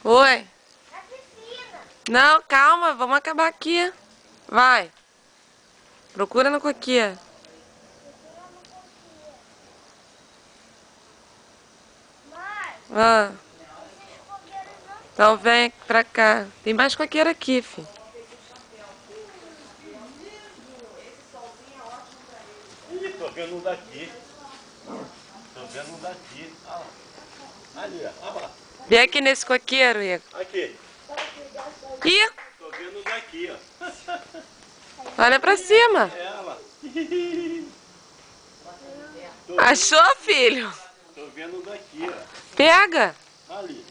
Oi. Não, calma, vamos acabar aqui. Vai. Procura no coquinha. Ah. Então vem pra cá. Tem mais coqueiro aqui, filho. Ih, tô vendo um daqui. Tô vendo um daqui. Ah, ali, ó. Vem aqui nesse coqueiro, Igor. Aqui. Ih, Tô vendo um daqui, ó. olha pra cima. Ela. Achou, filho? Tô vendo um daqui, ó. Pega. Ali.